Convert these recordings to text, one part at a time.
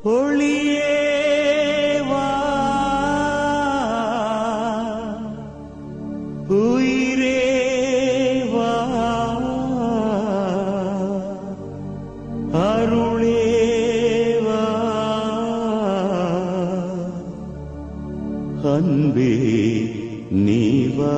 ஒளியே வா, உயிரே வா, அருளே வா, அன்பே நீ வா.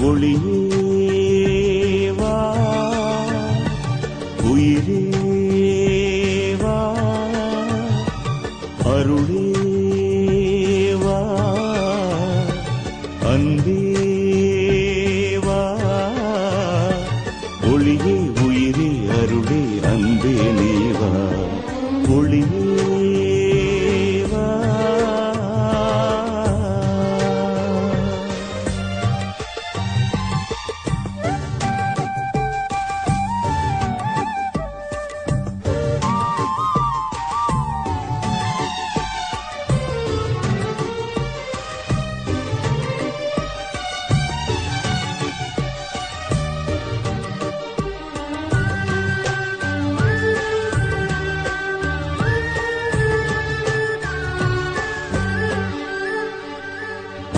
ஒளியே வா, உயிரே வா, அருளே வா, அன்பே வா. ஒளியே உயிரே அருளே அன்பே நீ வா. ஒளியே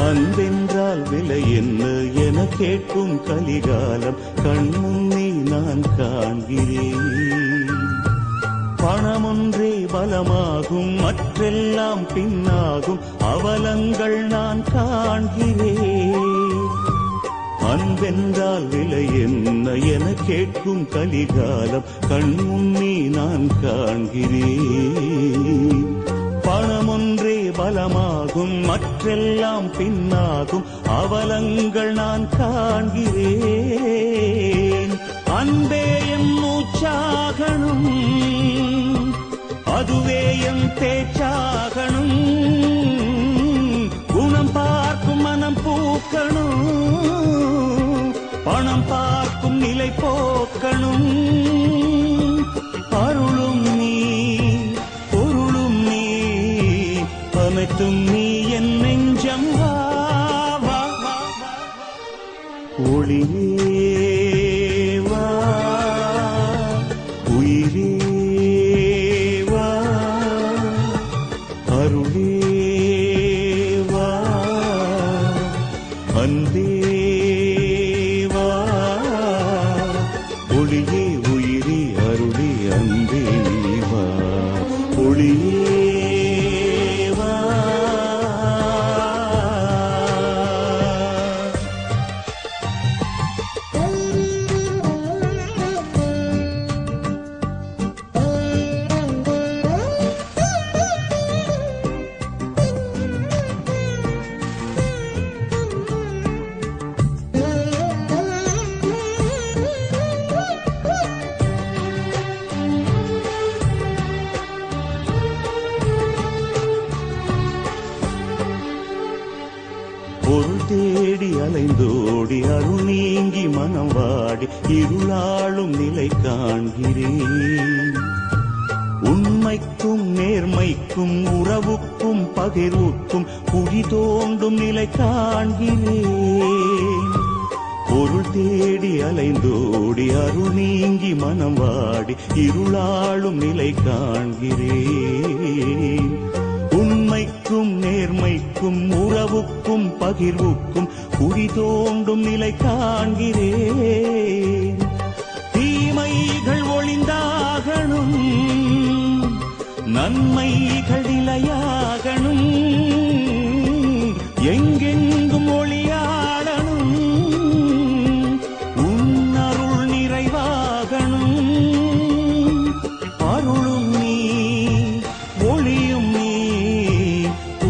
அன்பென்றால் விலை என்ன என கேட்கும் கலிகாலம் கண்முன்னே நான் காண்கிறேன். பணமொன்றே பலமாகும், மற்றெல்லாம் பின்னாகும் அவலங்கள் நான் காண்கிறேன். அன்பென்றால் விலை என்ன என கேட்கும் கலிகாலம் கண்முன்னே நான் காண்கிறேன். பணமொன்றே பலமாகும், மற்றெல்லாம் பின்னாகும் அவலங்கள் நான் காண்கிறேன். அன்பே என் மூச்சாகணும், அதுவே என் பேச்சாகணும். குணம் பார்க்கும் மனம் பூக்கணும், பணம் பார்க்கும் நிலை போக்கணும். அருளும் நீ பொருளும் நீ, அனைத்தும் நீ என் நெஞ்சம் வா. ஒளியே வா, உயிரே வா, அருளே வா, அன்பே வா. ஒளியே உயிரே அருளே அன்பே நீ வா. ஒளியே பொருள் தேடி அலைந்தோடி அருள் நீங்கி மனம் வாடி இருளாளும் நிலை காண்கிறேன். உண்மைக்கும் நேர்மைக்கும் உறவுக்கும் பகிர்வுக்கும் குழி தோண்டும் நிலை காண்கிறேன். பொருள் தேடி அலைந்தோடி அருள் நீங்கி மனம் வாடி இருளாளும் நிலை காண்கிறேன். உண்மைக்கும் நேர்மைக்கும் உறவுக்கும் பகிர்வுக்கும் குழி தோண்டும் நிலை காண்கிறேன். தீமைகள் ஒளிந்தாகணும், நன்மைகள் நிலையாகணும். எங்கெங்கும் ஒளியாடணும், உன்னருள் நிறைவாகணும். அருளும் நீ ஒளியும் நீ,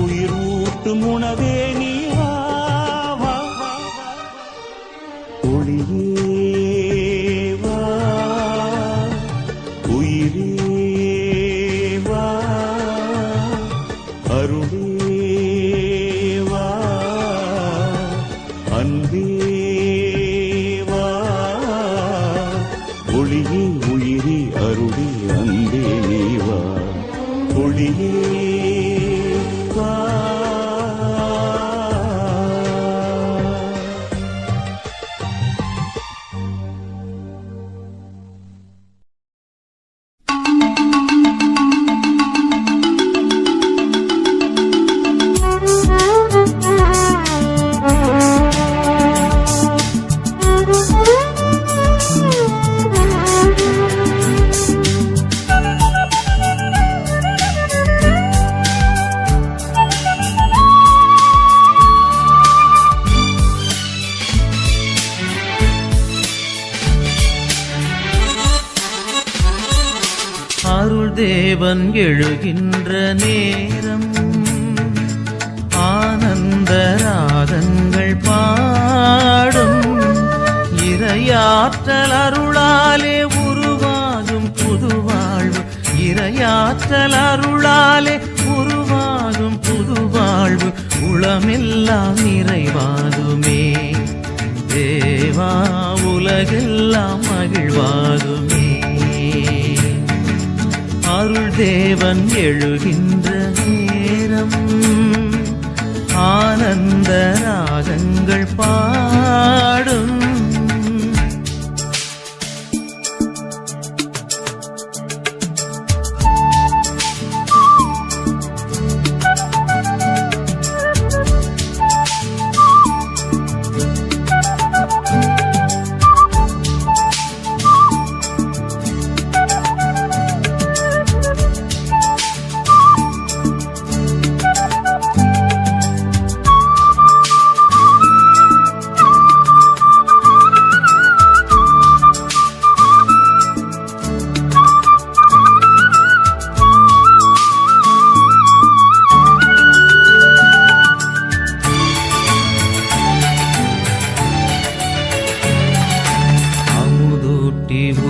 உயிர் ஊட்டும் உணவே நீ வா. ஒளியே வா, உயிரே வா, அருளே வா, அன்பே வா ஒளியே உயிரே அருளே அன்பே நீ வா ஒளியே வா அருள் தேவன் எழுகின்ற நேரம் ஆனந்த ராகங்கள் பாடும் இறையாற்றல் அருளாலே உருவாகும் புதுவாழ்வு இறையாற்றல் அருளாலே உருவாகும் புதுவாழ்வு உளமெல்லாம் நிறைவாகுமே தேவா உலகெல்லாம் மகிழ்வாகுமே அருள் தேவன் எழுகின்ற நேரம் ஆனந்த ராகங்கள் பாடும்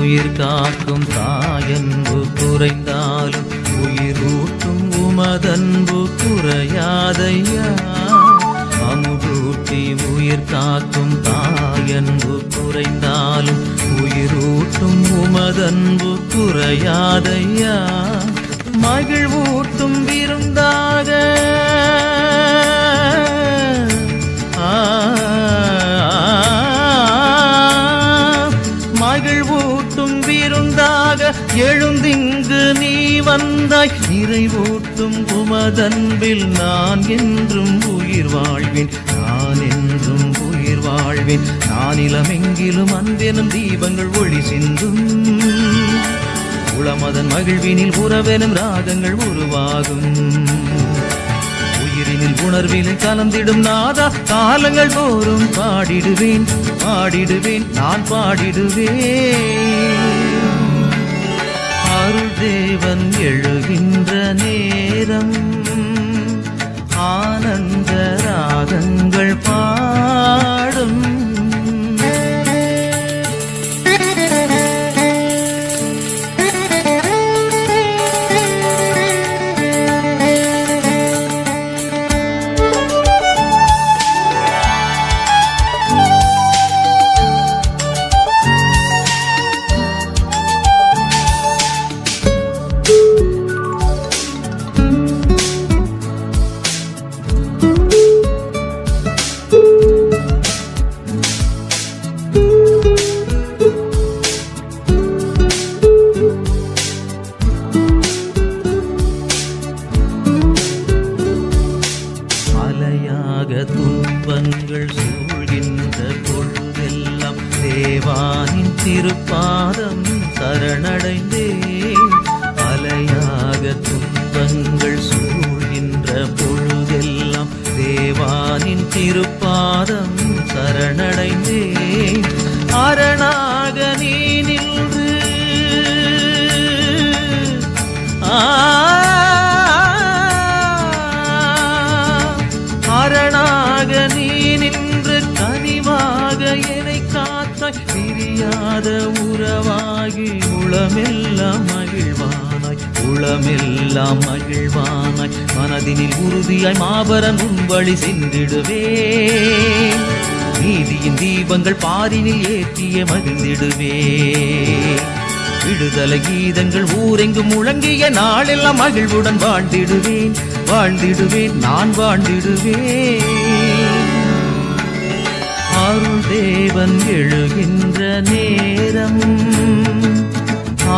உயிர் காக்கும் தாயன்பு குறைந்தாலும் உயிரூட்டும் உமதன்பு குறையாதையா அமுதூட்டி உயிர் காக்கும் தாயன்பு குறைந்தாலும் உயிரூட்டும் உமதன்பு குறையாதையா மகிழ்வூட்டும் விருந்தாக மகிழ்வூட்டும் விருந்தாக எழுந்திங்கு நீ வந்தாய் நிறைவூட்டும் உமதன்பில் நான் என்றும் உயிர் வாழ்வேன் நான் என்றும் உயிர் வாழ்வேன் நான் இளமெங்கிலும் அன்பெனும் தீபங்கள் ஒளி சிந்தும் உளமதன் மகிழ்வினில் உறவெனும் ராகங்கள் உருவாகும் உயிரினில் உணர்வினில் கலந்திடும் நாதா காலங்கள் தோறும் பாடிடுவேன் பாடிடுவேன் நான் பாடிடுவேன் அருள் தேவன் எழுகின்ற நேரம் ஆனந்த ராகங்கள் பாடும் துன்பங்கள் சூழ்கின்ற பொழுதெல்லாம் தேவானின் திருப்பாதம் சரணடைந்தேன் அலையாக துன்பங்கள் சூழ்கின்ற பொழுதெல்லாம் தேவானின் திருப்பாதம் சரணடைந்தேன் அரணாக நீ நின்று அரணாக நீ நின்று கனிவாக என்னை காத்தாய் பிரியாத உறவாகி உளமெல்லாம் மகிழ்வானாய் உளமெல்லாம் மகிழ்வானாய் மனதினில் உறுதியாய் மாபரன் உன் வழி சென்றிடுவேன் நீதியின் தீபங்கள் பாரினில் ஏற்றிய மகிழ்ந்திடுவே. விடுதலை கீதங்கள் ஊரெங்கும் முழங்கிய நாளெல்லாம் மகிழ்வுடன் வாழ்ந்திடுவேன், வாழ்ந்திடுவேன், நான் வாழ்ந்திடுவேன். அருள் தேவன் எழுகின்ற நேரம்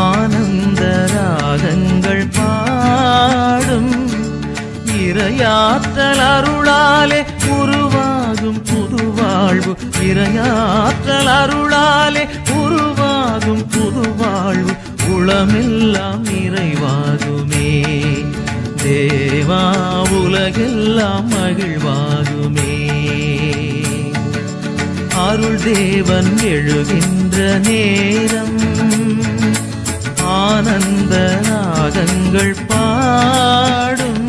ஆனந்த ராகங்கள் பாடும். இறையாற்றல் அருளாலே உருவாகும் புது வாழ்வு, இறையாற்றல் அருளாலே உருவாகும் புது வாழ்வு, உளமெல்லாம் நிறைவாகுமே. தேவா உலகெல்லாம் மகிழ்வாகுமே. அருள் தேவன் எழுகின்ற நேரம் ஆனந்த ராகங்கள் பாடும்.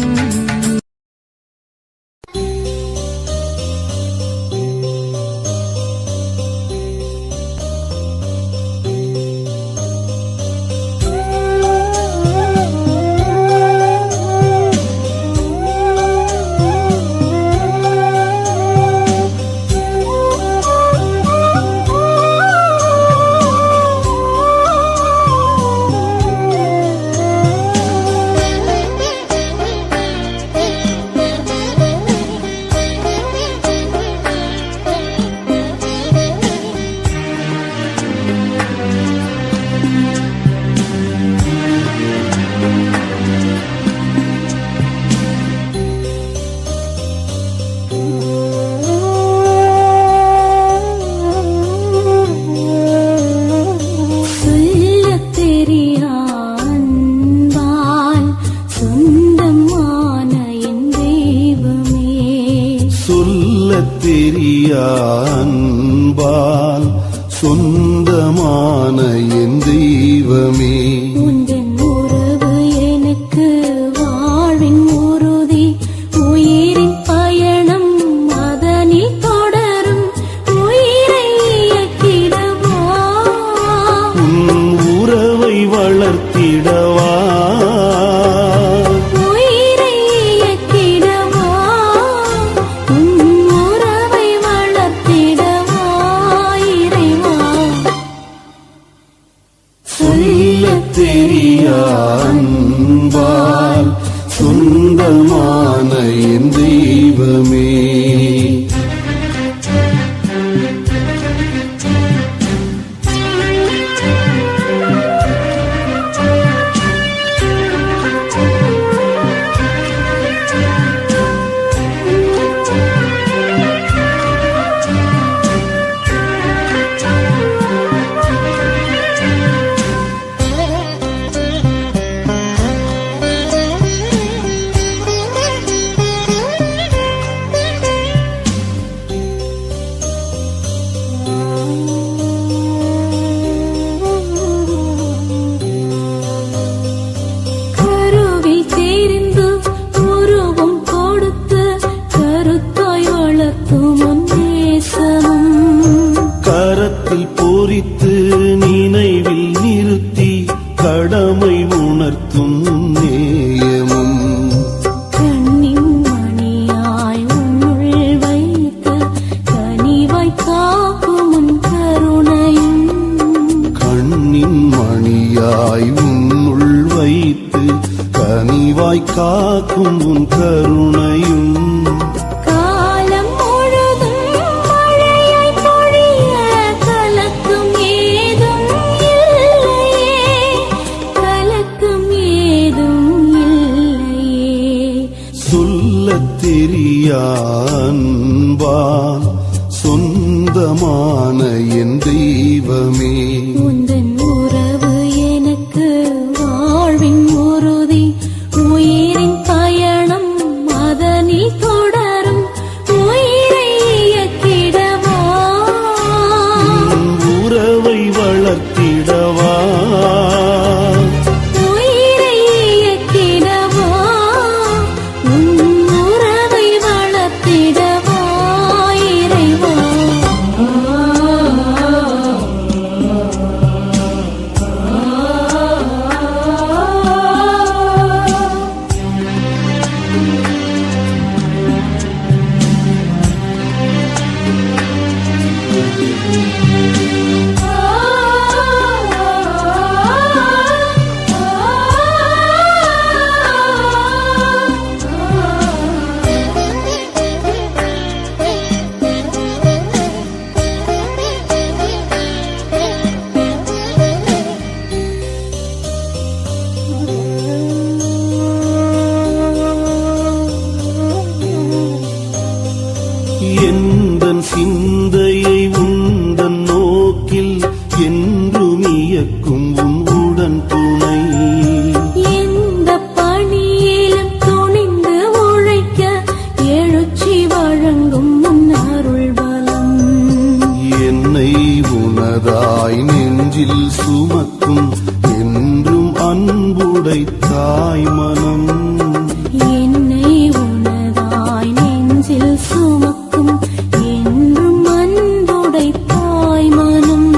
அன்பால் சொந்தமான என் தெய்வமே, உந்தன் உறவு எனக்கு வாழ்வின் உறுதி, உயிரின் பயணம் அதனில் தொடரும், உயிரை இயக்கிடவா, உன் உறவை வளர்த்திடவா, அன்பால் சொந்தமான என் தெய்வமே. நினைவில் நிறுத்தி கடமை உணர்த்தும் நேயமும், கண்ணின் மணியாய் உன்னுள் வைத்து கனிவாய் காக்கும் உன் கருணையும், கண்ணின் மணியாய் உன்னுள் வைத்து கனிவாய் காக்கும் உன் கருணையும், அன்பால் சொந்தமான என் தெய்வமே, உந்தன் உறவு எனக்கு வாழ்வின் உறுதி, உயிரின் பயணம் அதனில் தொடரும், உயிரை இயக்கிடவா, உறவை வளர்த்திடவா, நெஞ்சில் சுமக்கும் என்றும் அன்புடை தாய் மனம். என்னை உனதாய் நெஞ்சில் சுமக்கும் என்றும் அன்புடை தாய் மனம்.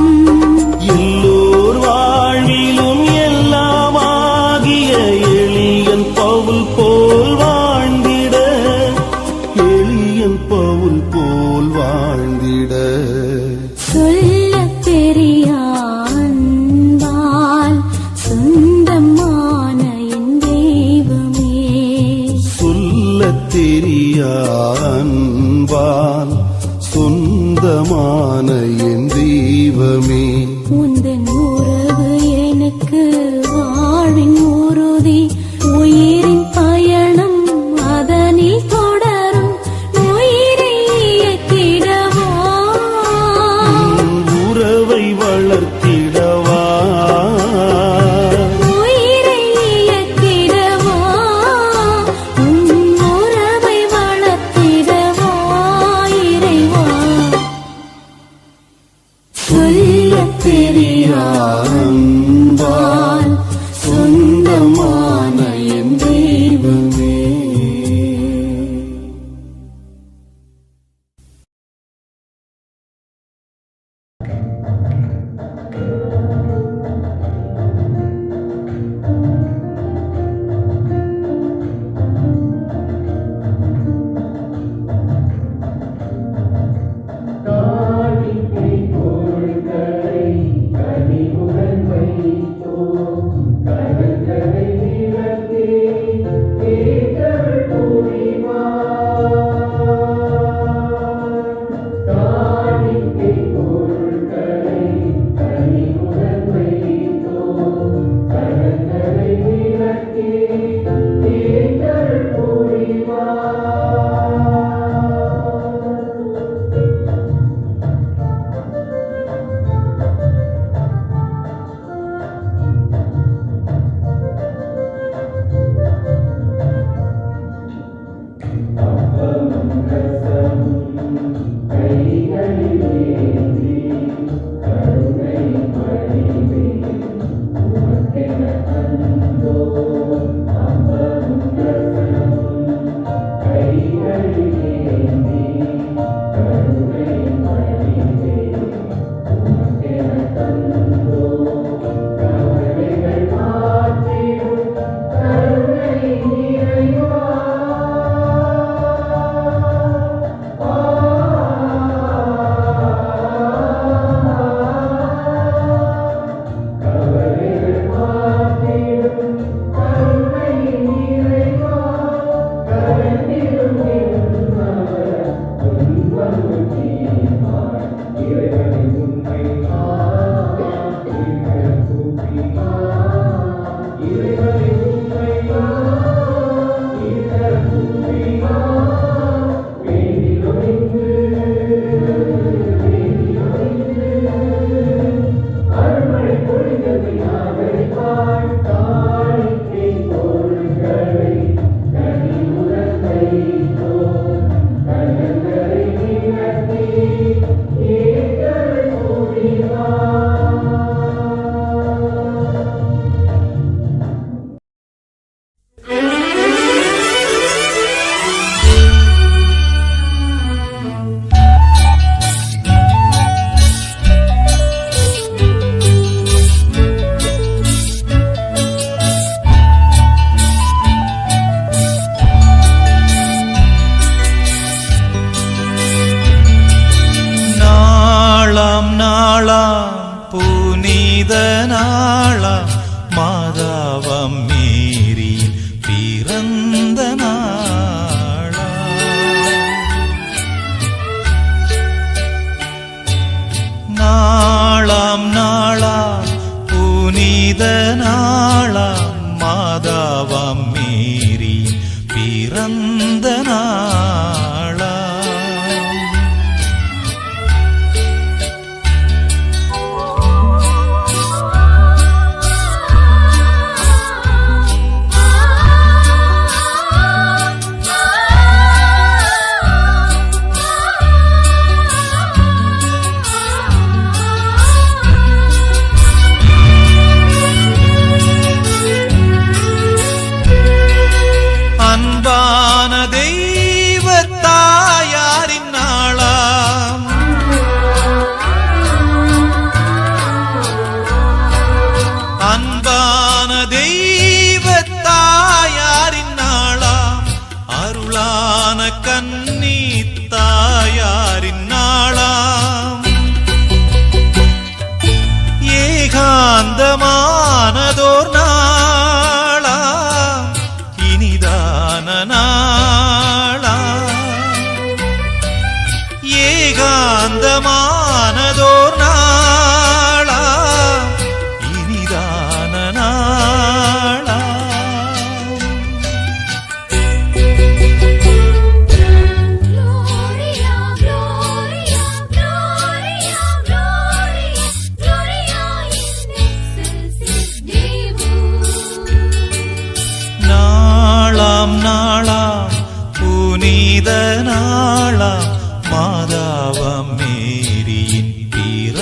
எல்லோர் வாழ்விலும் எல்லாமாகிய எளியன் பவுல் போல் வாழ்ந்திட, எளியன் பவுல் போல் வாழ்ந்திட. சொல்லத் தெரியா அன்பால் சொந்தமான என் தெய்வமே. சொல்லத் தெரியா அன்பால் சொந்தமான என் தெய்வமே. உந்தன் உறவு எனக்கு வாழ்வின் உறுதி, உயிரின் பயணம் அதனில் தொடரும். உயிரை இயக்கிடவா, உறவை வளர்த்திடவா, உயிரை இயக்கிடவா, உன் உறவை வளர்த்திடவா இறைவா. சொல்லத் தெரியா அன்பால் சொந்தமான என் தெய்வமே.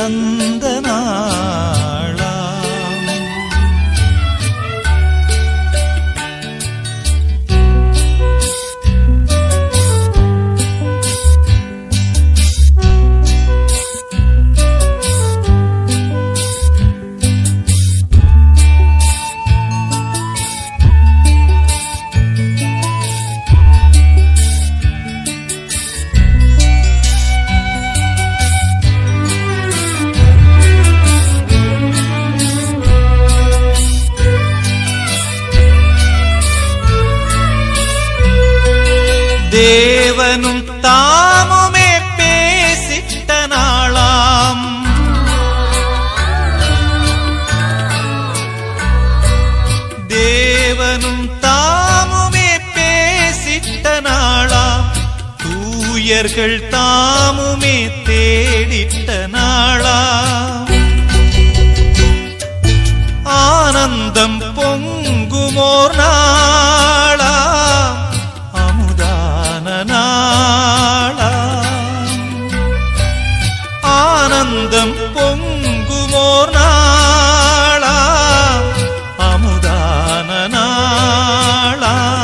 பிறந்த நாளாம். தேவனும் தாமுமே பேசிட்ட நாளாம். தேவனும் தாமுமே பேசிட்ட நாளாம். தூயர்கள் தாமுமே தேடிட்ட நாளாம். ஆனந்தம் பொங்குமோர் நாளாம். நாளாம். ஆனந்தம் பொங்குமோர் நாளாம். அமுதான நாளாம்.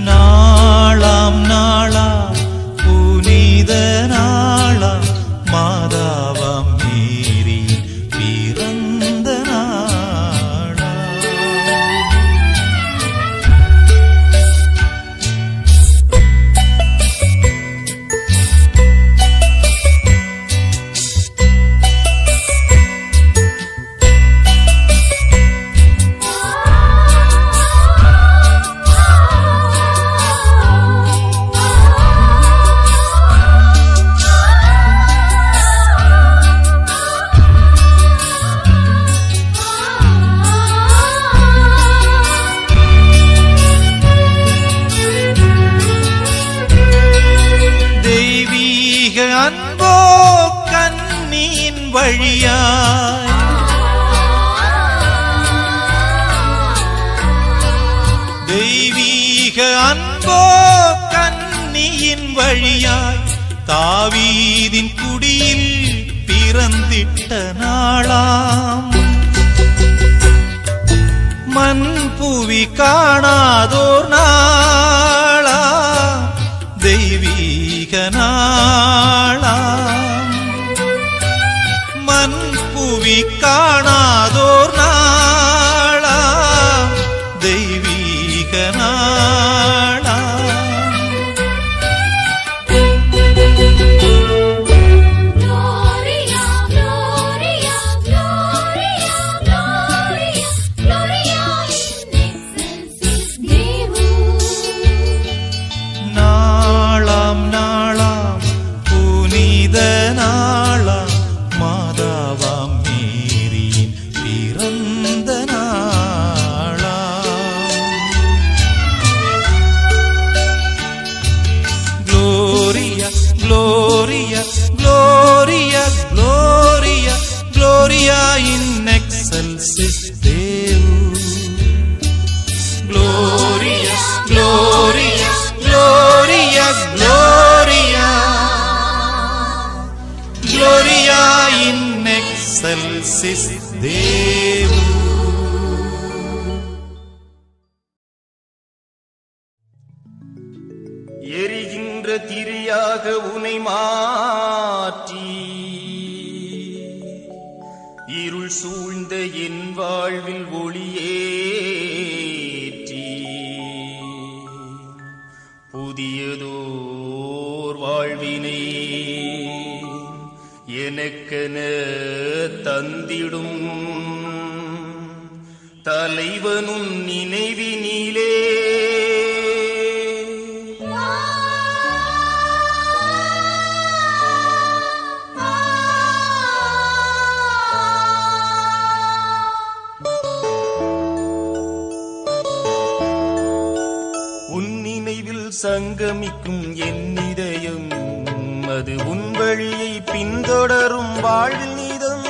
நாளாம் நாளாம் புனித நாளாம். மாதாவாம் மேரி பிறந்த நாளாம். தெய்வீக அன்போ கண்ணியின் வழியாய். தெய்வீக அன்போ கண்ணியின் வழியாய். தாவீதின் குடியில் பிறந்திட்ட நாளாம். மண் புவி காணாதோர் நாளாம். தெய்வீக நாளாம். மண் புவி காணாதோர் நாளாம். தெய்வீக நாளாம். நாளாம் நாளாம் புனித நாளாம். மாதாவாம் மேரியின் பிறந்த நாளாம். Gloria, Gloria, Gloria, Gloria, Gloria in excelsis Deo. Gloria, Gloria, Gloria, Gloria, Gloria in excelsis Deo. எரிகின்ற திரியாக உனை மாற்றி இருள் சூழ்ந்த என் வாழ்வில் ஒளியேற்றி புதியதோர் வாழ்வினை எனக்கென தந்திடும் தலைவனும் நினைவினிலே சங்கமிக்கும் என் இதயம் அது உன் வழியை பின்தொடரும் வாழ்வில் நீதம்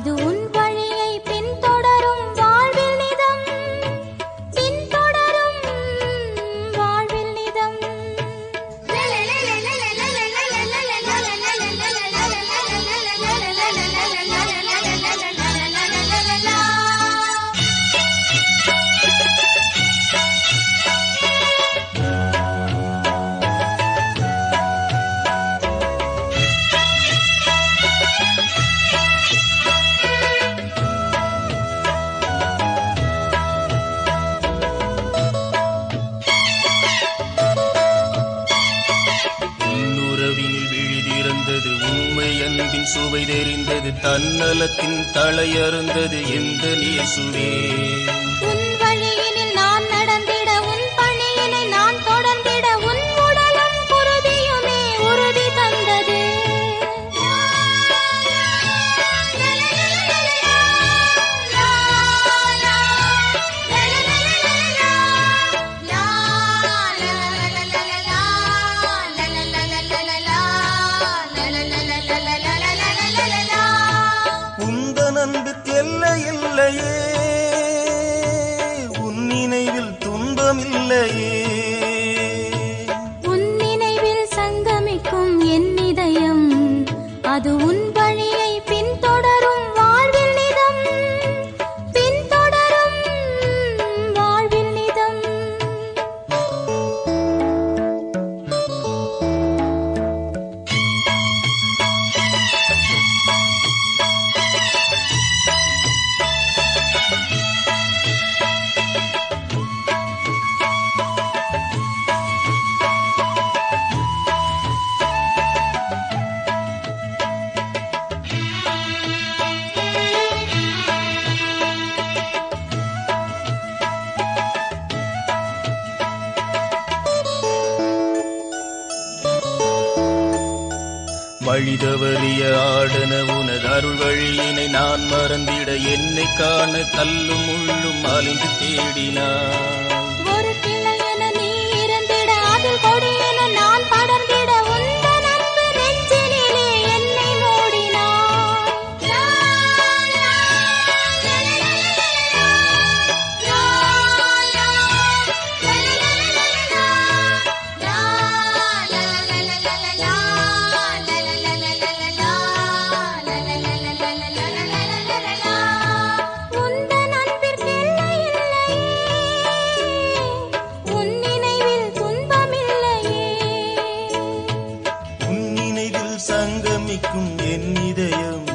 அது உன் வழியை பின்தொடரும் வாழ்வில் நிதம், பின்தொடரும் வாழ்வில் நிதம். உன்னுறவினில் விழிதிறந்தது உண்மை அன்பின் சுவை தெரிந்தது, தன்னலத்தின் தலையறுந்தது எந்த இயேசுவே. உன் வழியினில் நான் நடந்திட, உன் பணியினை நான் தொடர்ந்திட, உன் உடலும் குருதியுமே உறுதி தந்தது. உந்தன் அன்புக்கு எல்லை இல்லையே, உன் நினைவில் துன்பமில்லையே. உன் நினைவில் சங்கமிக்கும் என் இதயம், அது உன் வழியை பின்தொடரும் வாழ்வில் நிதம், பின்தொடரும் வாழ்வில் நிதம். வழிதவறிய ஆடன உனது அருள் வழியினை நான் மறந்திட, என்னை காண கல்லும் முள்ளும் அலைந்து தேடினான். ஒரு கிளை என நீ இருந்திட, அதில் கொடி என நான் படர்ந்திட, உந்தன் அன்பு நெஞ்சினிலே என்னை மூடினாய். உந்தன் அன்பிற்கு எல்லை இல்லையே, உன் நினைவில் துன்பமில்லையே. உன் நினைவில் சங்கமிக்கும் என் இதயம்,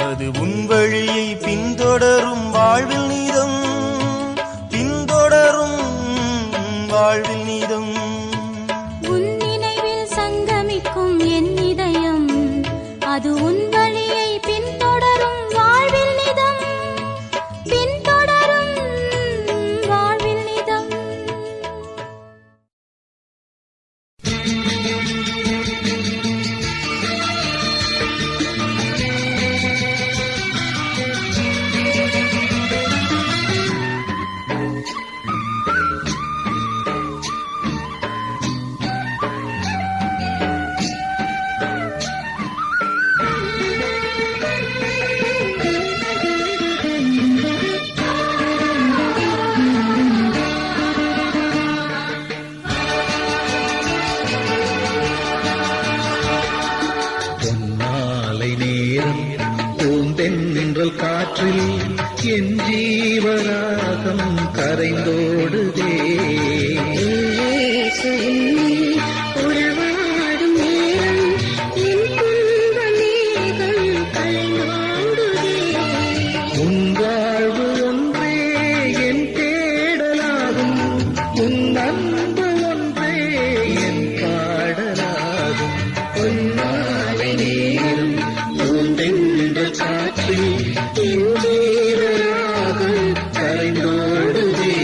அது உன் வழியை பின்தொடரும் வாழ்வில் நீதம், பின்தொடரும் வாழ்வில் நீதம். உன் நினைவில் சங்கமிக்கும் என் இதயம், அது உன் வழியை பின்தொடரும் வாழ்வில் நிதம், பின்தொடரும் வாழ்வில் நிதம். பொன்னாலை நேரம் பூந்தென்றல் காற்றில் என் ஜீவராகம் கரைந்தோடுதே. உறவாடும் நேரம் என் துன்ப மேகம் கலைந்தோடுதே. உன் வாழ்வு ஒன்றே என் தேடலாகும், உன் அன்பு ஒன்றே என் பாடலாகும். பொன்னாலை நேரம் பூந்தென்றல் காற்றில் என் ஜீவராகம் கரைந்தோடுதே.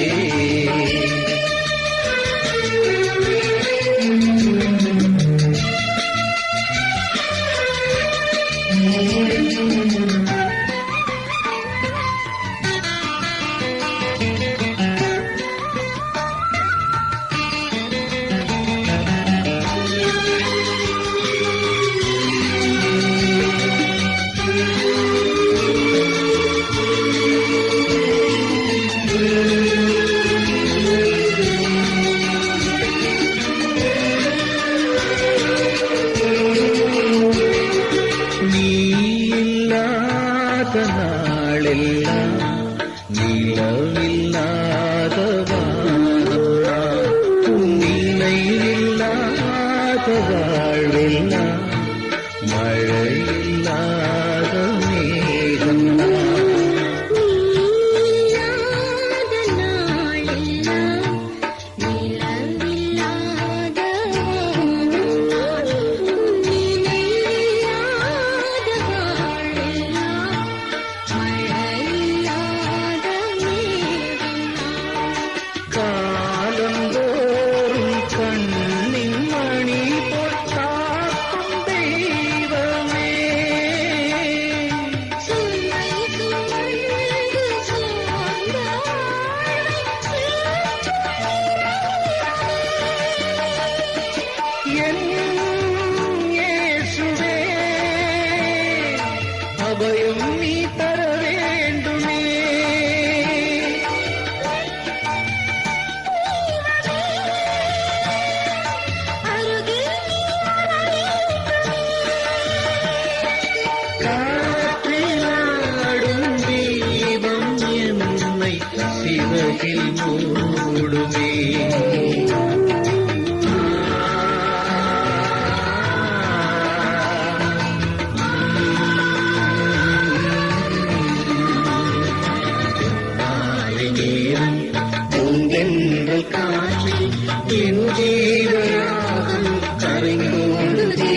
தென்றல் காற்றில் என் ஜீவராகம் கரைந்தோடுதே.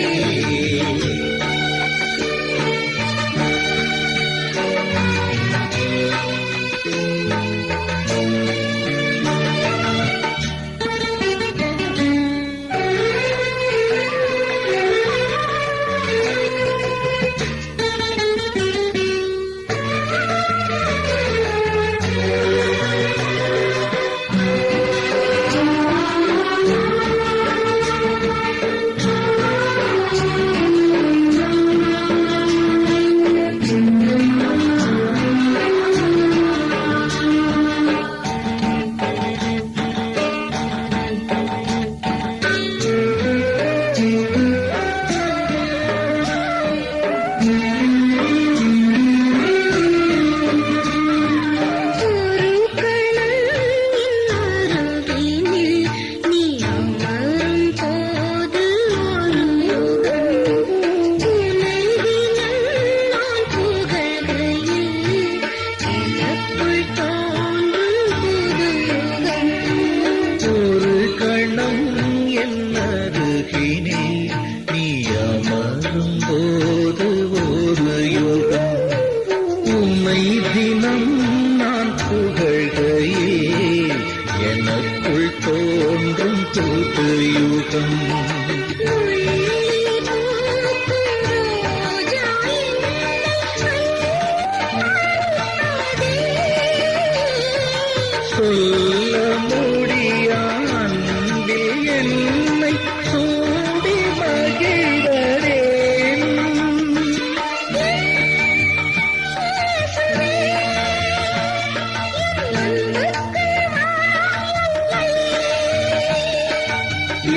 சொல்ல முடியா அன்பில் என்னை சூடி மகிழ்வரேன்.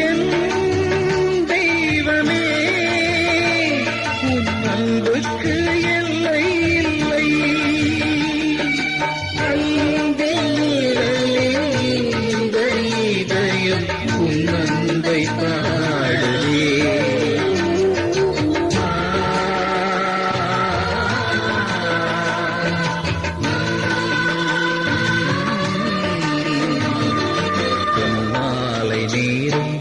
என் தெய்வமே, உன் அன்புக்கு எல்லை இல்லை. உன்னந்தை பாடுவே. மாலை நேரம்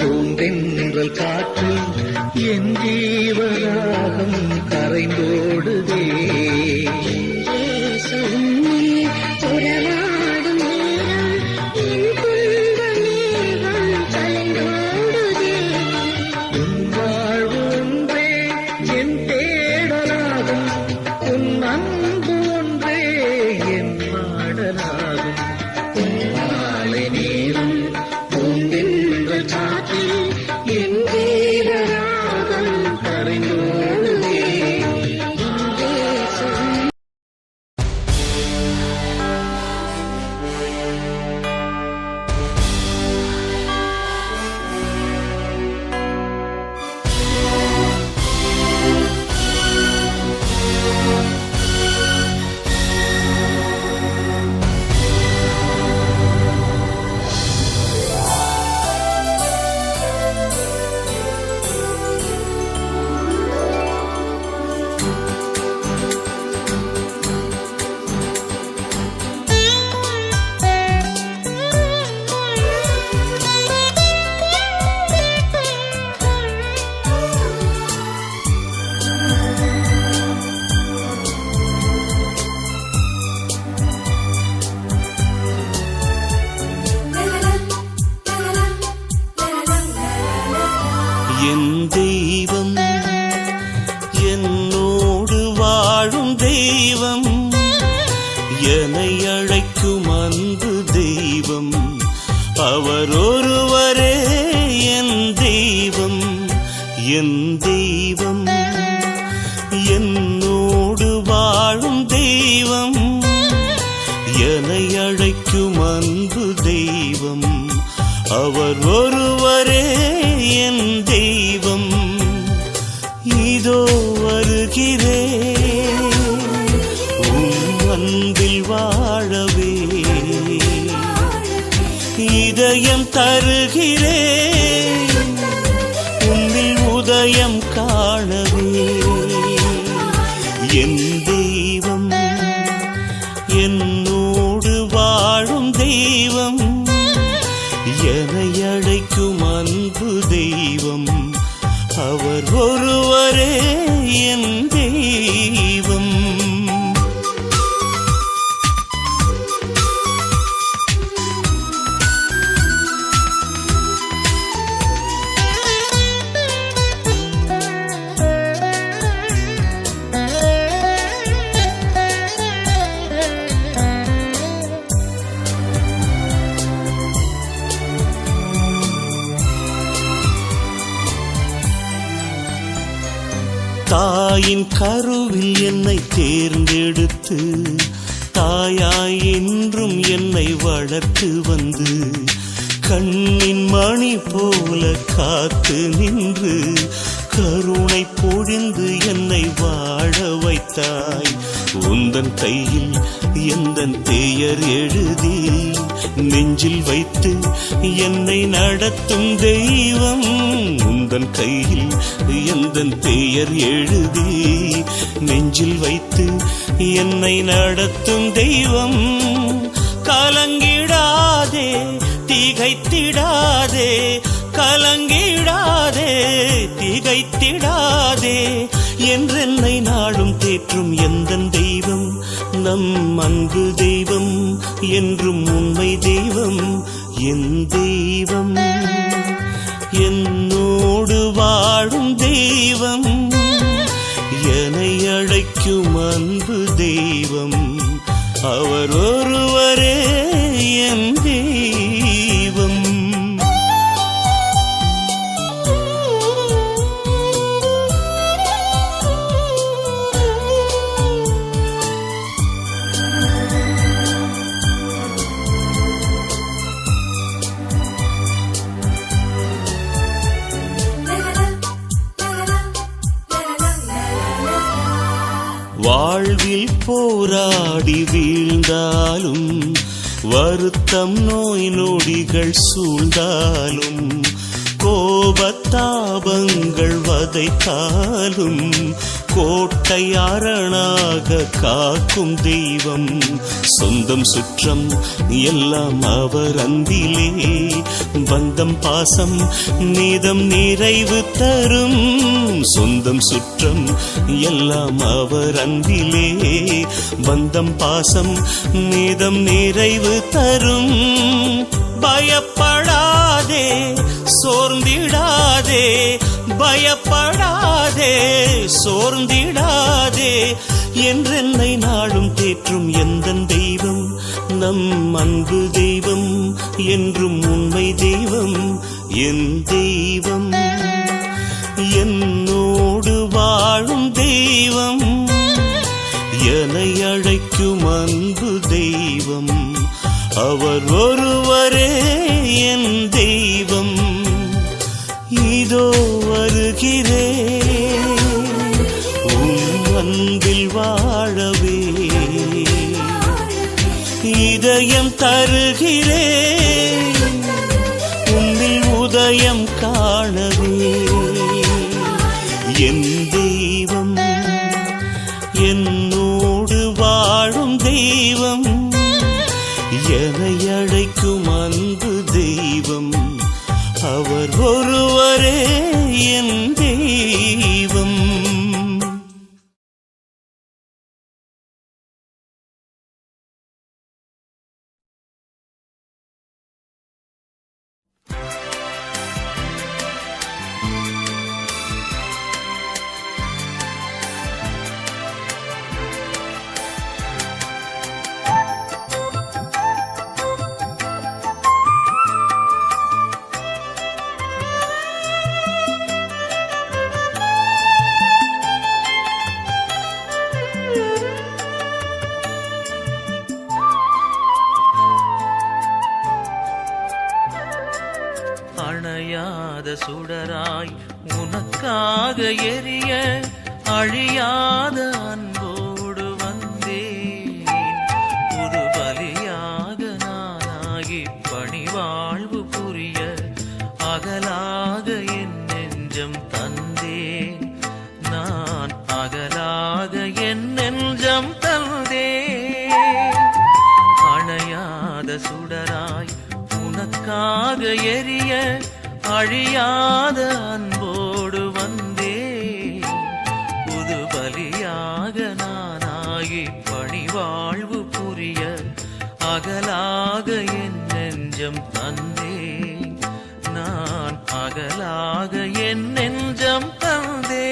பூந்தென்றல் காற்று என் ஜீவராகம் கரைந்தோடுதே. உறவாடும் நேரம் என் துன்ப நேரம் கலைந்தோடுதே. உன் வாழ்வு ஒன்றே என் தேடலாகும், உன் அன்பு ஒன்றே என் பாடலாகும். மாலை நேரம் பூந்தென்றல் காற்றில் என் ஜீவராகம் கரைந்தோடுதே. என் தெய்வம் என்னோடு வாழும் தெய்வம், என்னை அழைக்கும் அன்பு தெய்வம், அவர் ஒருவரே என் தெய்வம். என் தெய்வம் என்னோடு வாழும் தெய்வம், என்னை அழைக்கும் அன்பு தெய்வம், அவர் ஒருவரே என் தெய்வம். இதோ வருகிறேன் உம் அன்பில் வாழவே, இதயம் தருகிறேன் உன்னில் உதயம் காணவே. என் தெய்வம் என்னோடு வாழும் தெய்வம், என்னை அழைக்கும் அன்பு தெய்வம், அவர் ஒருவரே என் தெய்வம். தாயின் கருவில் என்னை தேர்ந்தெடுத்து தாயாய் என்றும் என்னை வளர்த்து வந்து கண்ணின் மணி போல காத்து நின்று கருணை பொழிந்து என்னை வாழ வைத்தாய். உந்தன் கையில் எந்தன் பெயர் எழுதி நெஞ்சில் வைத்து என்னை நடத்தும் தெய்வம். உந்தன் கையில் எந்தன் பெயர் எழுதி நெஞ்சில் வைத்து என்னை நடத்தும் தெய்வம். கலங்கிடாதே திகைத்திடாதே, கலங்கிடாதே திகைத்திடாதே என்றென்னை நாளும் தேற்றும் எந்தன் தெய்வம், நம் அன்பு தெய்வம், என்றும் உண்மை தெய்வம். என் தெய்வம், என்னோடு வாழும் தெய்வம், என்னை அழைக்கும் அன்பு தெய்வம், அவர் ஒருவரே என் தெய்வம். வாழ்வில் போராடி வீழ்ந்தாலும் வருத்தம் நோய் நொடிகள் சூழ்ந்தாலும் கோபத்தாபங்கள் வதைத்தாலும் கோட்டை அரணாக காக்கும் தெய்வம். சொந்தம் சுற்றம் எல்லாம் அவர் அன்பிலே, பந்தம் பாசம் நீதம் நிறைவு தரும். சொந்தம் சுற்றம் எல்லாம் அவர் அன்பிலே, பந்தம் பாசம் நீதம் நிறைவு தரும். பயப்படாதே சோர்ந்திடாதே, பயப்படாதே சோர்ந்திடாதே என்றென்னை நாளும் தேற்றும் எந்தன் தெய்வம், நம் அன்பு தெய்வம், என்றும் உண்மை தெய்வம். என் தெய்வம், என்னோடு வாழும் தெய்வம், என்னை அழைக்கும் அன்பு தெய்வம், அவர் ஒருவரே என் தெய்வம். இதோ வருகிறேன் உம் அன்பில் வாழவே, இதயம் தருகிறேன் உன்னில் உதயம் காணவே. என் தெய்வம், என்னோடு வாழும் தெய்வம், என்னை அழைக்கும் அன்பு தெய்வம், அவர் ஒருவரே என் தெய்வம். அணையாத சுடராய் உனக்காக எரிய அழியாத அன்போடு வந்தேன். புது பலியாக நானாகி பணிவாழ்வு புரிய அகலாக என் நெஞ்சம் தந்தேன். நான் அகலாக என் நெஞ்சம் தந்தேன். அணையாத சுடராய் உனக்கு உனக்காக எரிய அழியாத அன்போடு வந்தே புது பலியாக நானாகி பணிவாழ்வு புரிய அகலாக என் நெஞ்சம் தந்தே நான் அகலாக என் நெஞ்சம் தந்தே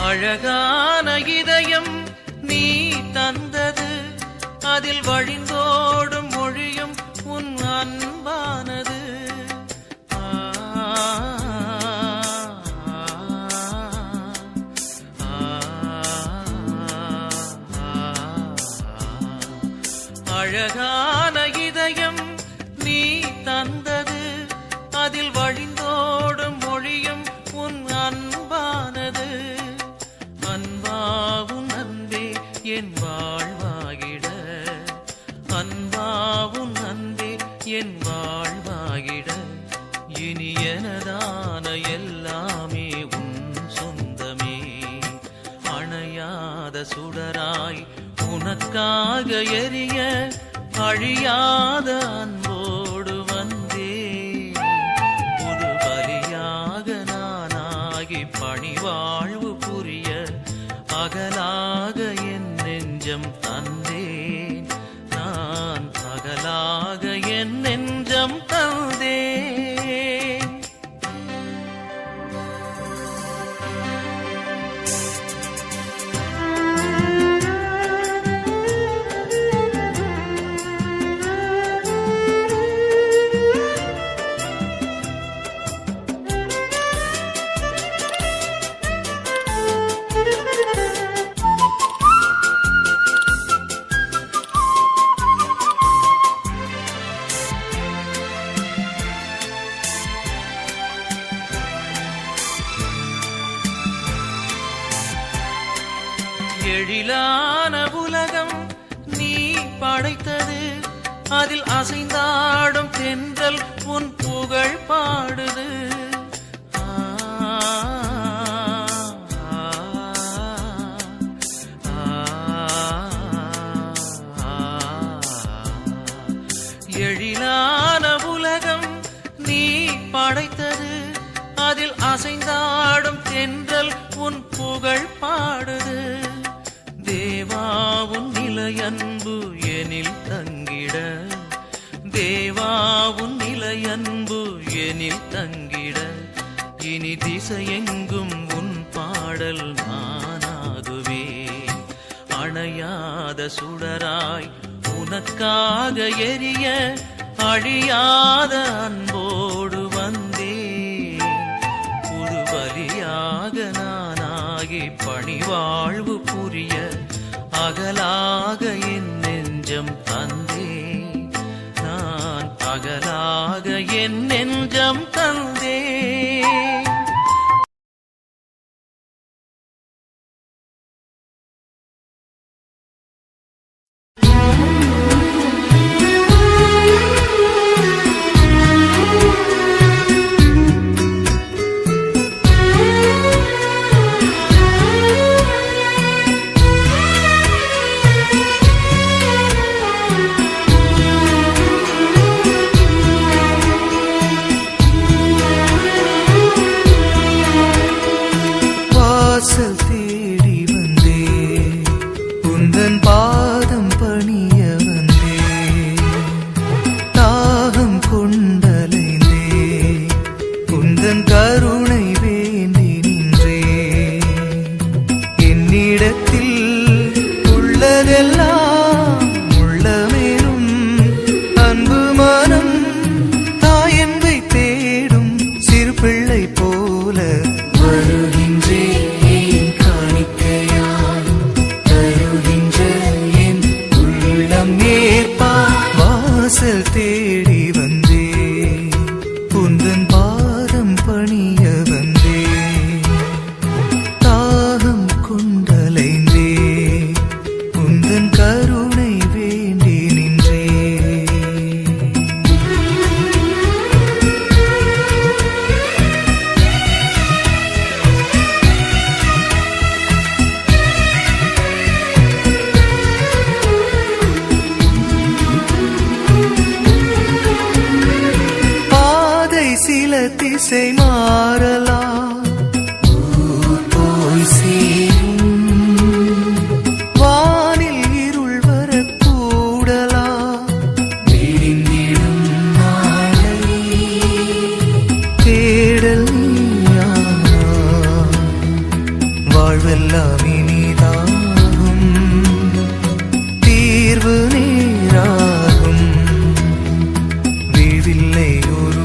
அழகான இதயம் நீ தந்தது அதில் வழிந்தோடும் மொழியும் உன் அன்பானது அழகான இதயம் நீ தந்தது அதில் வழிந்தோடும் மொழியும் உன் அன்பானது அன்பாவும் அன்பே என் வாழ்வாகிட அன்பாவும் அன்பே என் வாழ்வாகிட இனி எனதான எல்லாமே உன் சொந்தமே அணையாத சுடராய் உனக்காக எரிய அழியாத அன்போடு வந்தே புது பலியாக நானாகி பணிவாழ்வு புரிய அகலாக என் நெஞ்சம் தந்தேன் நான் அகலாக என் நெஞ்சம் தந்தேன் எழிலான உலகம் நீ படைத்தது அதில் அசைந்தாடும் தென்றல் உன் புகழ் பாடுது எழிலான உலகம் நீ படைத்தது அதில் அசைந்தாடும் தென்றல் உன் புகழ் பாடுது தேவாவுன் நிலையன்பு எனில் தங்கிட தேவாவுன் நிலையன்பு எனில் தங்கிட இனி திசையெங்கும் உன் பாடல் நானாகுவேன் அணையாத சுடராய் உனக்காக எரிய அழியாத அன்போடு வந்தே புது பலியாக நானாகி பணிவாழ்வு புரிய அகலாக என் நெஞ்சம் தந்தே நான் அகலாக என் நெஞ்சம் தந்தே தேடி வந்தே உந்தன் பாதம் பணிய வந்தே தாகம் கொண்டலைந்தே உந்தன் கருணை வேண்டி நின்றே சில திசை மாறலாம் போய் சேரும் வானில் இருள் வரக்கூடலாம் விடிந்திடும் நாளை தேடல் நீயானா வாழ்வெல்லாம் இனிதாகும் தீர்வு நேராகும் வீழ்வில்லை ஒரு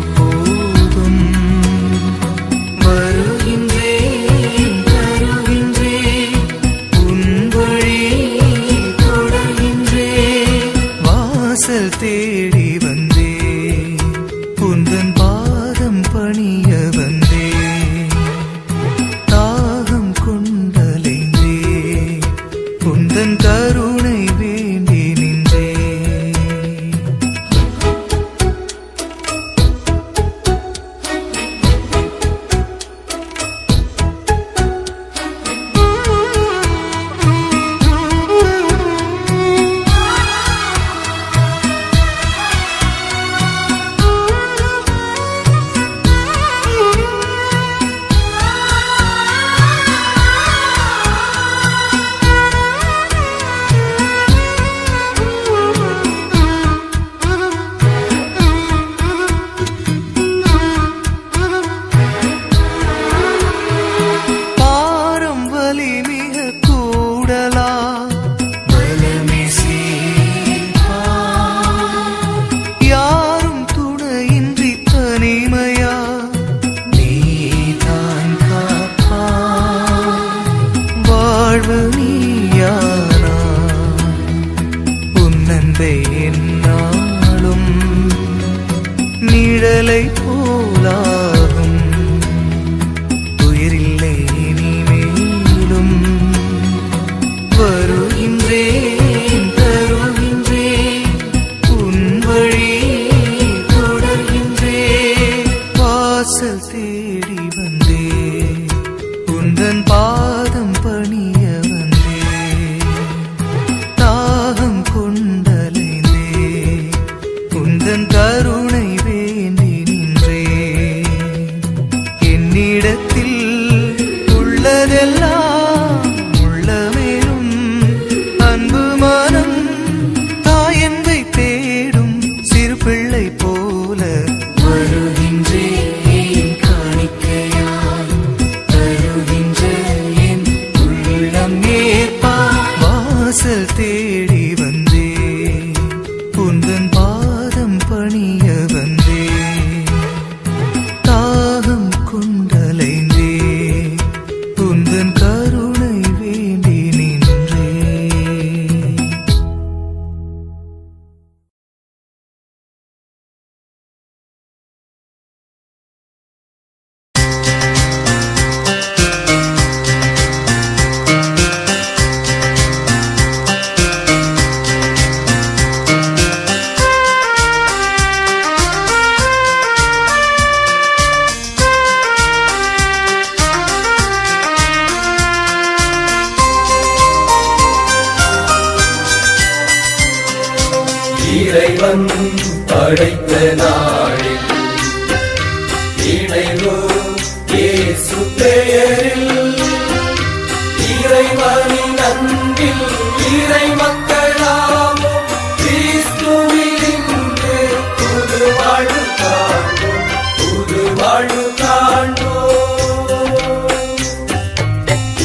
தேடி வந்தே உந்தன் பாதம் பணிய வந்தே தாகம் கொண்டலைந்தே உந்தன் கருணை வேண்டி நின்றே என்னாலும் நிழலை போலாகும் உயிரில்லை இனிமேலும் வருகின்றேன் தருகின்றேன் உன் வழி தொடர்கின்றேன் வாசல் தேடி வந்தே உந்தன் பாதம் பணிய வந்தே தாகம் கொண்டலைந்தே உந்தன் கருணை வேண்டி நின்றே என்னிடத்தில் உள்ளதெல்லாம் உள்ளமேலும் அன்பு மனம் தாயன்பை தேடும் சிறு பிள்ளை போல வருகின்றேன் காணிக்கையாய் தருகின்ற என் உள்ளம் ஏற்பா வாசல் தேடி வந்தே உந்தன் பாதம் பணிய வந்தே தாகம் கொண்டலைந்தே உந்தன் கருணை வேண்டி நின்றே இறைவன் படைத்த நாளில் இணைவு இயேசு பெயரில் இறைவனின் அன்பில் இறை மக்களாகும் கிறிஸ்துவில் இன்று புது வாழ்வு காண்போம் புது வாழ்வு காண்போம்.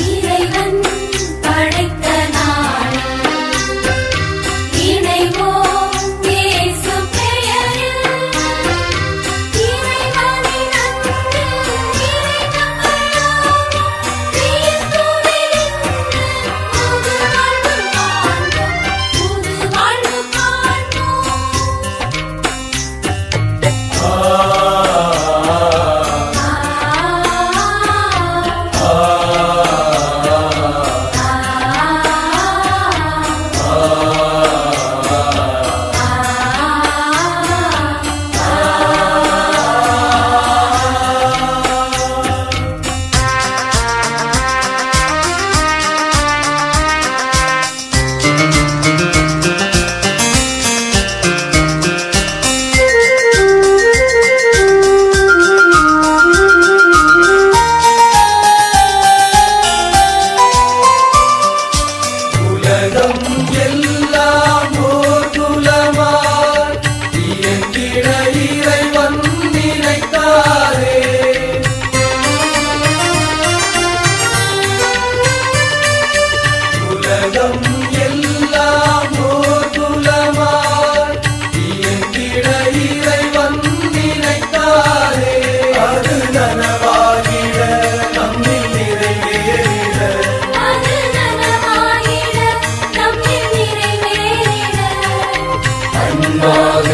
இறைவன் படைத்த நாளில் இணைவோம் இயேசு பெயரில்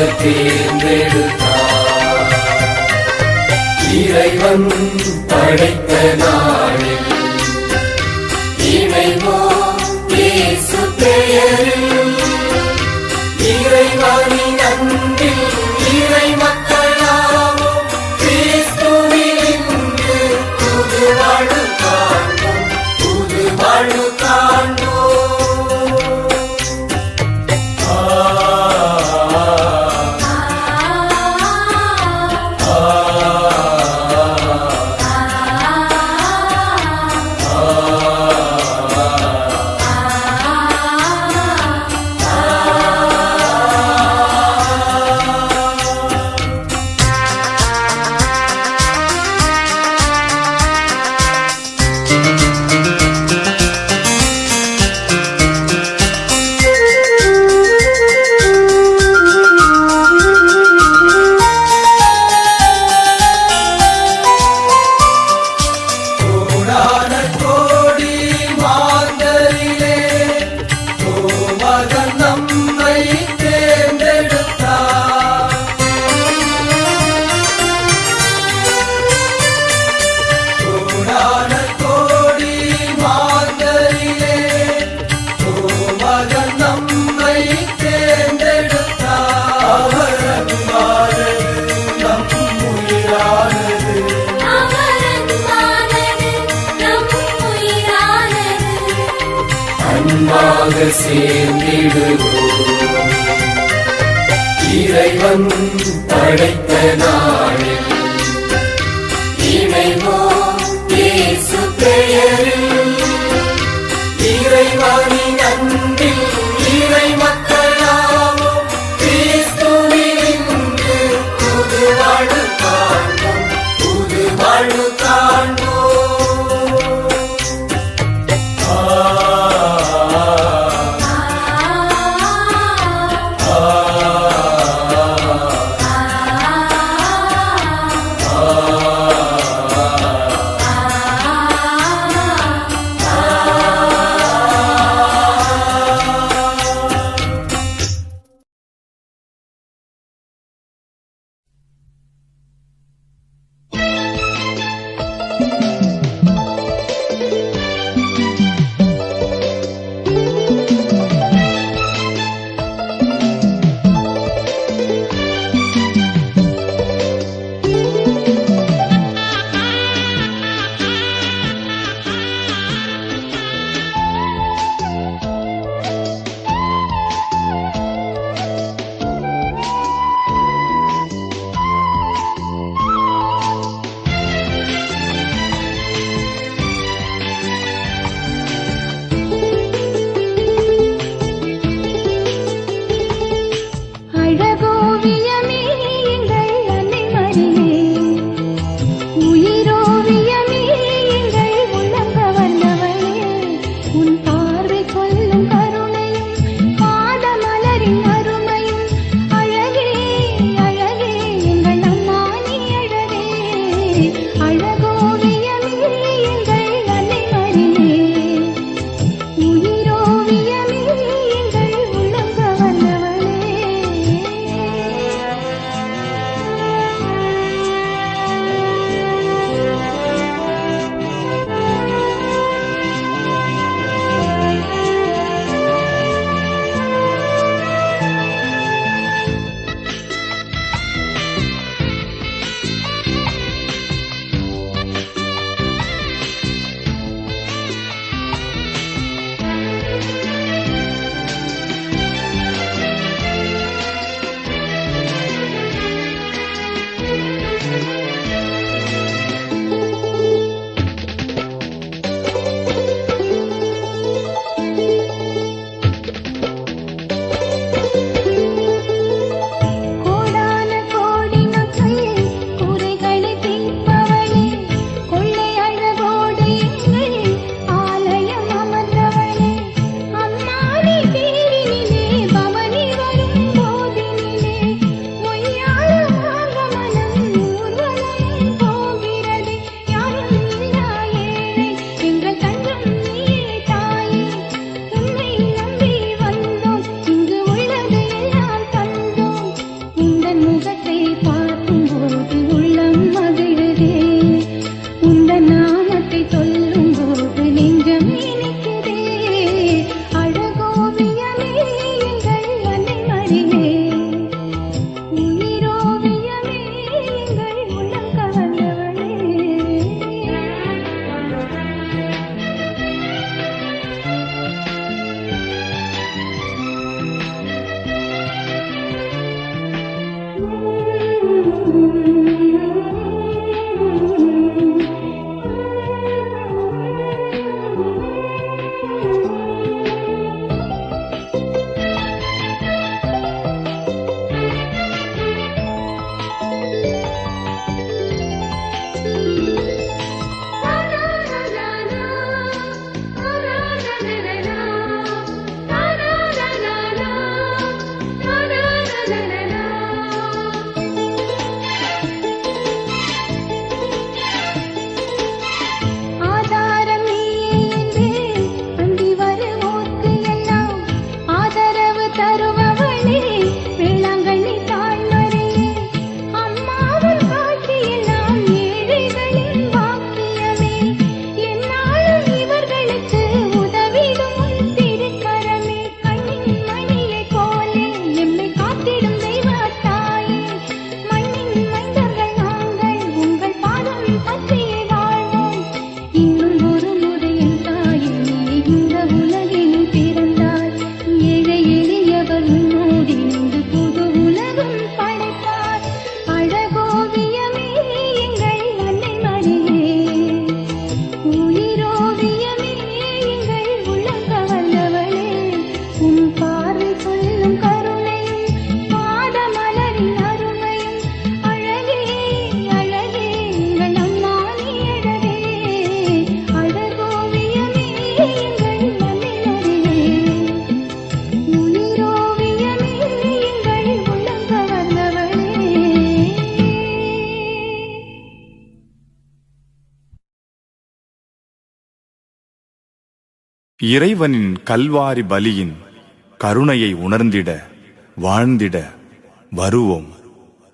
அவர் தேர்ந்தெடுத்தார். இறைவன் படைத்த நாளில் இணைவோம் இயேசு பெயரில். இறைவனின் அன்பில் இறை மக்களாவோம் கிறிஸ்துவில் இன்று புது வாழ்வு காண்போம், புது வாழ்வு காண்போம். அன்பாக சேர்ந்திடுவோம். இறைவன் படைத்த நாளில் இணைவோம் இயேசு பெயரில். இறைவனின் அன்பில் இறை மக்களாவோம் கிறிஸ்துவில் இன்று புது வாழ்வு காண்போம், புது வாழ்வு காண்போம். இறைவனின் கல்வாரி பலியின் கருணையை உணர்ந்திட வாழ்ந்திட வருவோம்,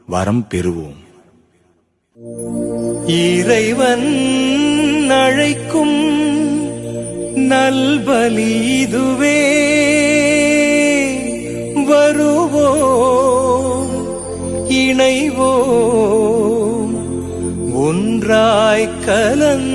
வரம் பெறுவோம். இறைவன் அழைக்கும் நல்பலி இதுவே, வருவோம் இணைவோம் ஒன்றாய் கலந்திடுவோம்.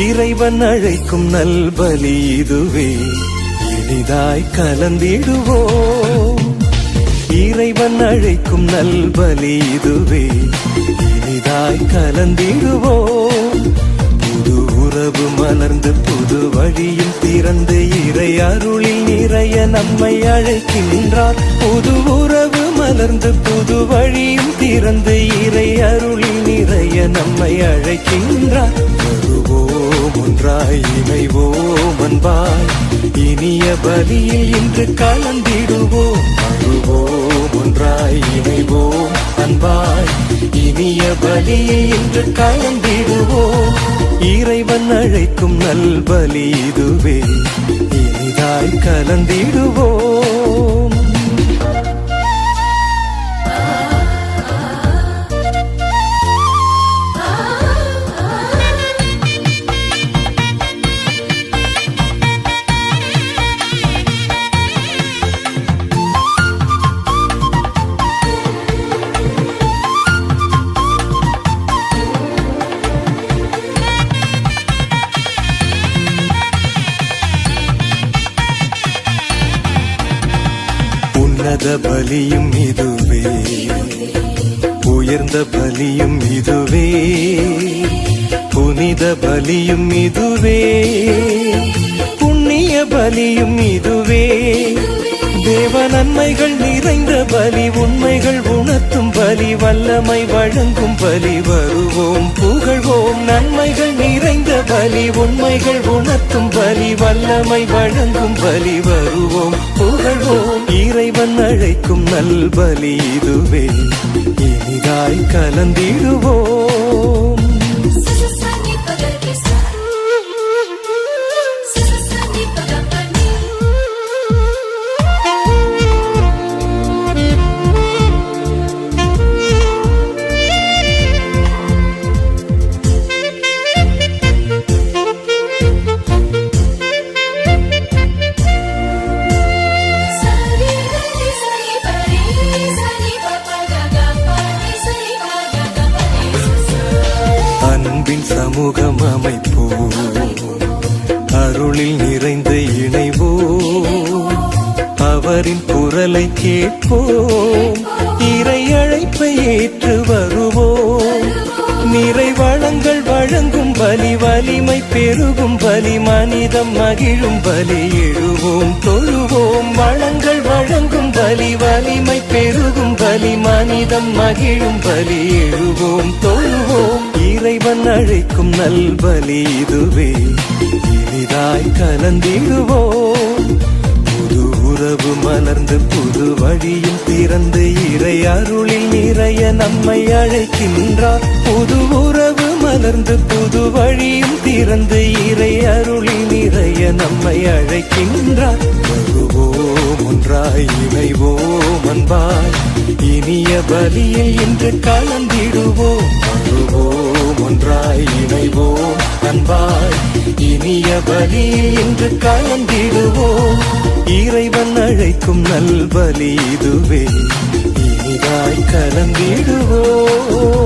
இறைவன் அழைக்கும் நல்பலி இதுவே, இனிதாய் கலந்திடுவோம். இறைவன் அழைக்கும் நல்பலி இதுவே, இனிதாய் கலந்திடுவோம். புது உறவு மலர்ந்து புது வழியும் திறந்து இறை அருளில் நிறைய நம்மை அழைக்கின்றார். புது உறவு மலர்ந்து புது வழியும் திறந்து இறை அருளில் நிறைய நம்மை அழைக்கின்றார். வருவோம் ஒன்றாய் இணைவோம் அன்பாய், இனிய பலியில் இன்று கலந்திடுவோம். வருவோம் ஒன்றாய் இணைவோம் அன்பாய், இனிய பலியில் இன்று கலந்திடுவோம். இறைவன் அழைக்கும் நல்பலி இதுவே, இனிதாய் கலந்திடுவோம். உன்னத பலியும் இதுவே, உயர்ந்த பலியும் இதுவே, புனித பலியும் இதுவே, புண்ணிய பலியும் இதுவே. தேவ நன்மைகள் நிறைந்த பலி, உண்மைகள் உணர்த்தும் பலி, வல்லமை வழங்கும் பலி. வருவோம் புகழ்வோம் நன்மைகள் நிறைந்த பலி, உண்மைகள் உணர்த்தும் பலி, வல்லமை வழங்கும் பலி. வருவோம் புகழ்வோம் இறைவன் அழைக்கும் நல்பலி இதுவே, இனிதாய் கலந்திடுவோம். அன்பின் சமூகம் அமைப்போம், அருளில் நிறைந்து இணைவோம். அவரின் குரலை கேட்போம், இறை அழைப்பை ஏற்று வருவோம். நிறை வளங்கள் வழங்கும் பலி, வலிமை பெருகும் பலி, மனிதம் மகிழும் பலி. எழுவோம் தொழுவோம் வளங்கள் வழங்கும் பலி, வலிமை பெருகும் பலி, மனிதம் மகிழும் பலி. எழுவோம் தொழுவோம் இறைவன் அழைக்கும் நல்பலி இதுவே, இனிதாய் கலந்திடுவோம். புது உறவு மலர்ந்து புது வழியும் திறந்து இறை அருளில் நிறைய நம்மை அழைக்கின்றார். புது உறவு மலர்ந்து புது வழியும் திறந்து இறை அருளில் நிறைய நம்மை அழைக்கின்றார். வருவோம் ஒன்றாய் இணைவோம் அன்பாய், இனிய பலியில் இன்று கலந்திடுவோம். வருவோம் ஒன்றாய் இணைவோம் அன்பாய், இனிய பலியில் இன்று கலந்திடுவோம். இறைவன் அழைக்கும் நல்பலி இதுவே, இனிதாய் கலந்திடுவோம்.